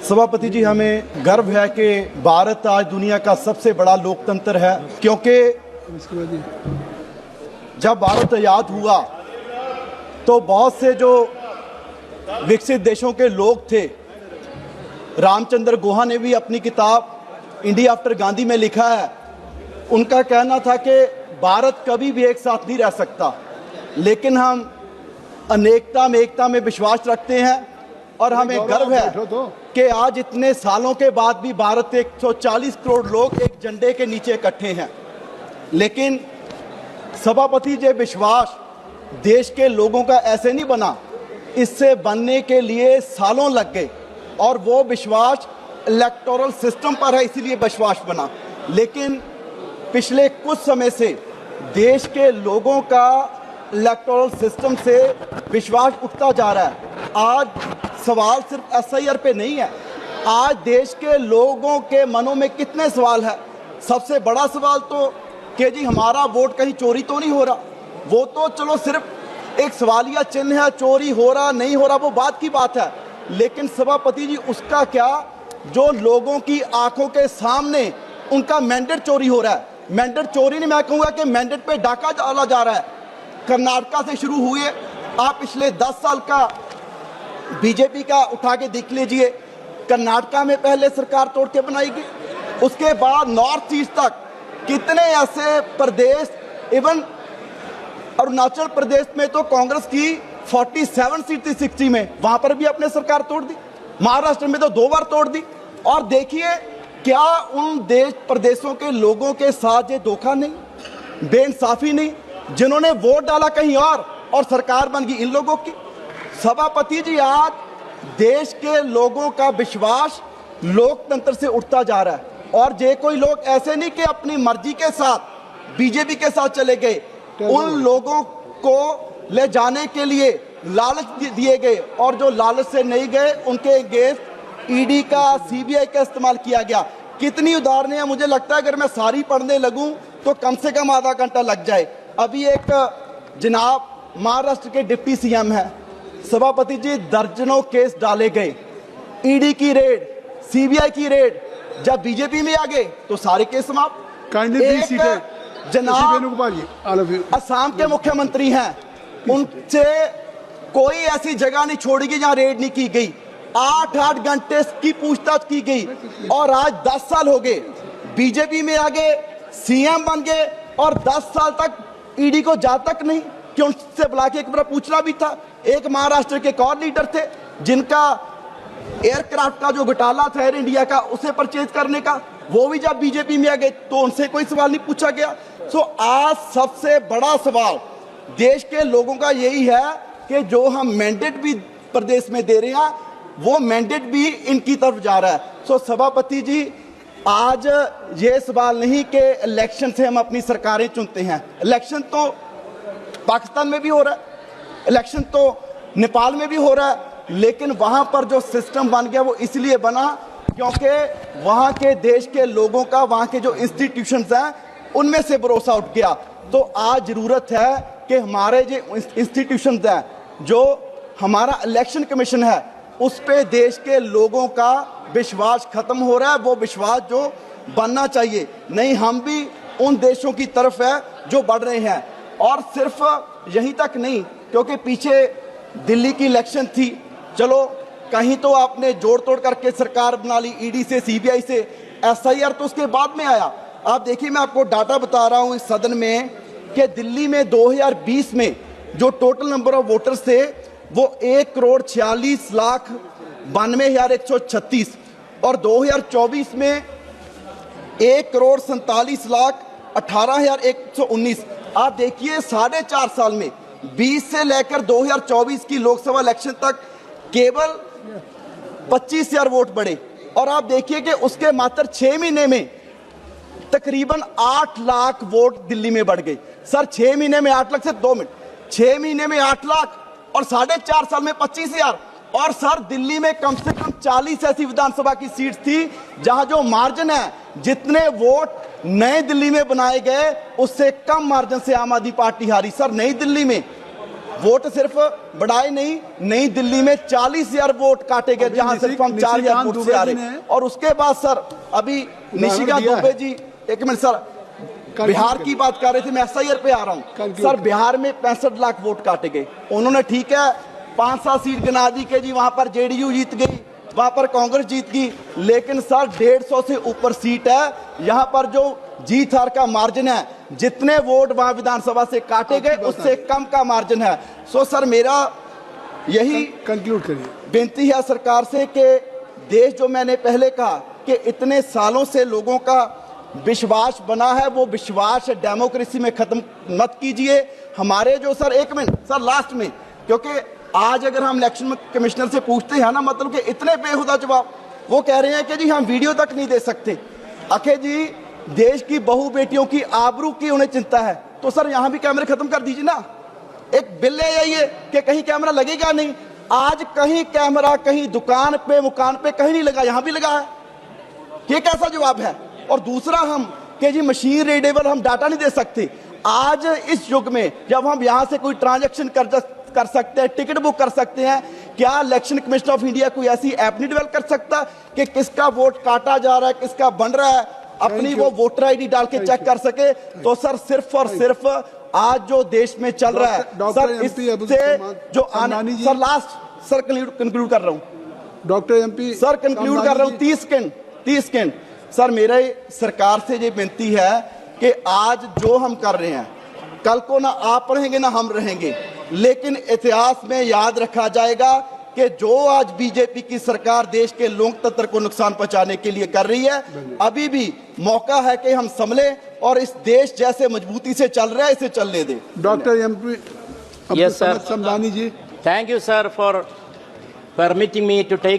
सभापति जी, हमें गर्व है कि भारत आज दुनिया का सबसे बड़ा लोकतंत्र है, क्योंकि जब भारत आज़ाद हुआ तो बहुत से जो विकसित देशों के लोग थे, रामचंद्र गुहा ने भी अपनी किताब इंडिया आफ्टर गांधी में लिखा है, उनका कहना था कि भारत कभी भी एक साथ नहीं रह सकता, लेकिन हम अनेकता में एकता में विश्वास रखते हैं और हमें गर्व है कि आज इतने सालों के बाद भी भारत 140 करोड़ लोग एक झंडे के नीचे इकट्ठे हैं। लेकिन सभापति जी, विश्वास देश के लोगों का ऐसे नहीं बना, इससे बनने के लिए सालों लग गए और वो विश्वास इलेक्टोरल सिस्टम पर है, इसीलिए विश्वास बना। लेकिन पिछले कुछ समय से देश के लोगों का इलेक्टोरल सिस्टम से विश्वास उठता जा रहा है। आज सवाल सिर्फ एसआईआर पे नहीं है, आज देश के लोगों के मनों में कितने सवाल है। सबसे बड़ा सवाल तो कि जी हमारा वोट कहीं चोरी तो नहीं हो रहा, वो तो चलो सिर्फ एक सवालिया चिन्ह है, चोरी हो रहा नहीं हो रहा वो बात की बात है। लेकिन सभापति जी, उसका क्या जो लोगों की आंखों के सामने उनका मैंडेट चोरी हो रहा है। मैंडेट चोरी नहीं, मैं कहूँगा कि मैंडेट पे डाका डाला जा रहा है। कर्नाटका से शुरू हुए, आप पिछले 10 साल का बीजेपी का उठा के देख लीजिए। कर्नाटका में पहले सरकार तोड़ के बनाई गई, उसके बाद नॉर्थ ईस्ट तक कितने ऐसे प्रदेश, इवन अरुणाचल प्रदेश में तो कांग्रेस की 47 सीट थी 60 में, वहां पर भी अपने सरकार तोड़ दी। महाराष्ट्र में तो 2 बार तोड़ दी। और देखिए क्या उन देश प्रदेशों के लोगों के साथ ये धोखा नहीं, बेइंसाफी नहीं, जिन्होंने वोट डाला कहीं और सरकार बन गई इन लोगों की। सभापति जी, आज देश के लोगों का विश्वास लोकतंत्र से उठता जा रहा है और जे कोई लोग ऐसे नहीं कि अपनी मर्जी के साथ बीजेपी के साथ चले गए, उन लोगों को ले जाने के लिए लालच दिए गए और जो लालच से नहीं गए उनके अगेंस्ट ईडी का, सीबीआई का इस्तेमाल किया गया। कितनी उदाहरणें हैं, मुझे लगता है अगर मैं सारी पढ़ने लगूं तो कम से कम आधा घंटा लग जाए। अभी एक जनाब महाराष्ट्र के डिप्टी सीएम है, सभापति जी, दर्जनों केस डाले गए, ईडी की रेड, सीबीआई की रेड, जब बीजेपी में आ गए तो सारे केस समाप्त। जनाब असम के मुख्यमंत्री हैं, उनसे कोई ऐसी जगह नहीं छोड़ी गई जहां रेड नहीं की गई, 8-8 घंटे की पूछताछ की गई। और आज 10 साल हो गए, बीजेपी में आ गए, सीएम बन गए और 10 साल तक ईडी को जा तक नहीं कि उनसे बुला के एक बार पूछना भी था। एक महाराष्ट्र के और लीडर थे जिनका एयरक्राफ्ट का जो घोटाला था एयर इंडिया का, उसे परचेज करने का, वो भी जब बीजेपी में आ गए तो उनसे कोई सवाल नहीं पूछा गया। सो आज सबसे बड़ा सवाल देश के लोगों का यही है कि जो हम मैंडेट भी प्रदेश में दे रहे हैं वो मैंडेट भी इनकी तरफ जा रहा है। सो सभापति जी, आज ये सवाल नहीं कि इलेक्शन से हम अपनी सरकारें चुनते हैं, इलेक्शन तो पाकिस्तान में भी हो रहा है, इलेक्शन तो नेपाल में भी हो रहा है, लेकिन वहां पर जो सिस्टम बन गया वो इसलिए बना क्योंकि वहां के देश के लोगों का, वहां के जो इंस्टीट्यूशंस हैं उनमें से भरोसा उठ गया। तो आज जरूरत है कि हमारे जो इंस्टीट्यूशंस हैं, जो हमारा इलेक्शन कमीशन है, उस पे देश के लोगों का विश्वास खत्म हो रहा है, वो विश्वास जो बनना चाहिए। नहीं, हम भी उन देशों की तरफ है जो बढ़ रहे हैं। और सिर्फ यहीं तक नहीं, क्योंकि पीछे दिल्ली की इलेक्शन थी, चलो कहीं तो आपने जोड़ तोड़ करके सरकार बना ली, ईडी से, सीबीआई से, एसआईआर तो उसके बाद में आया। आप देखिए, मैं आपको डाटा बता रहा हूं इस सदन में कि दिल्ली में 2020 में जो टोटल नंबर ऑफ वोटर्स थे वो 1,46,92,136 और 2024 में 1,47,18,119। आप देखिए 4.5 साल में 20 से लेकर 2024 की लोकसभा इलेक्शन तक केवल 25,000 वोट बढ़े। और आप देखिए कि उसके मात्र 6 महीने में तकरीबन 8 लाख वोट दिल्ली में बढ़ गए। सर 6 महीने में 8 लाख से 2 मिनट, 6 महीने में 8 लाख और 4.5 साल में 25,000। और सर दिल्ली में कम से कम 40 ऐसी विधानसभा की सीट थी जहां जो मार्जिन है, जितने वोट नए दिल्ली में बनाए गए उससे कम मार्जिन से आम आदमी पार्टी हारी। सर नई दिल्ली में वोट सिर्फ बढ़ाए नहीं, नई दिल्ली में 40,000 वोट काटे गए जहां सिर्फ हम 4,000 वोट से आ रहे। और उसके बाद सर अभी निशिकांत दुबे जी, एक मिनट सर, बिहार की बात कर रहे थे, मैं SIR पे आ रहा हूं सर। बिहार में 65 लाख वोट काटे गए। उन्होंने ठीक है 5-7 सीट गिना दी कि जी वहां पर JDU जीत गई, वहां पर कांग्रेस जीत गई, लेकिन सर 150 से ऊपर सीट है। यहां पर जो जीत हार का मार्जिन है, जितने वोट वहां विधानसभा से काटे गए उससे कम का मार्जिन है। सो सर मेरा यही कंक्लूड करिए बेनती है सरकार से कि देश, जो मैंने पहले कहा कि इतने सालों से लोगों का विश्वास बना है, वो विश्वास डेमोक्रेसी में खत्म मत कीजिए। हमारे जो सर, एक मिनट सर लास्ट में, क्योंकि आज अगर हम इलेक्शन कमिश्नर से पूछते हैं ना, मतलब कि इतने बेहुदा जवाब, वो कह रहे हैं कि जी हम वीडियो तक नहीं दे सकते। आखिर जी देश की बहू बेटियों की आबरू की उन्हें चिंता है, तो सर यहां भी कैमरे खत्म कर दीजिए ना। एक बिल ले आइए कि कहीं कैमरा लगेगा नहीं। आज कहीं कैमरा, कहीं दुकान पे, मुकान पे कहीं नहीं लगा, यहां भी लगा है। ये कैसा जवाब है? और दूसरा हम कि जी मशीन रीडेबल हम डाटा नहीं दे सकते। आज इस युग में जब हम यहां से कोई ट्रांजैक्शन कर सकते हैं, टिकट बुक कर सकते हैं, क्या इलेक्शन कमीशन ऑफ इंडिया कोई ऐसी ऐप नहीं डेवलप कर सकता कि किसका वोट काटा जा रहा है, किसका बन रहा है, अपनी वो वोटर ID डाल के चेक कर सके? तो सर सिर्फ और सिर्फ आज जो देश में चल रहा है सर, इससे जो आने, सर लास्ट सर कंक्लूड कर रहा हूं डॉक्टर MP सर, कंक्लूड कर रहा हूं, 30 सेकंड सर। मेरे सरकार से ये विनती है कि आज जो हम कर रहे हैं, कल को ना आप रहेंगे ना हम रहेंगे, लेकिन इतिहास में याद रखा जाएगा कि जो आज बीजेपी की सरकार देश के लोकतंत्र को नुकसान पहुंचाने के लिए कर रही है, अभी भी मौका है कि हम संभले और इस देश जैसे मजबूती से चल रहा है इसे चलने दें। Doctor MP Yes, sir. Samdani ji, Thank you, sir, for permitting me to take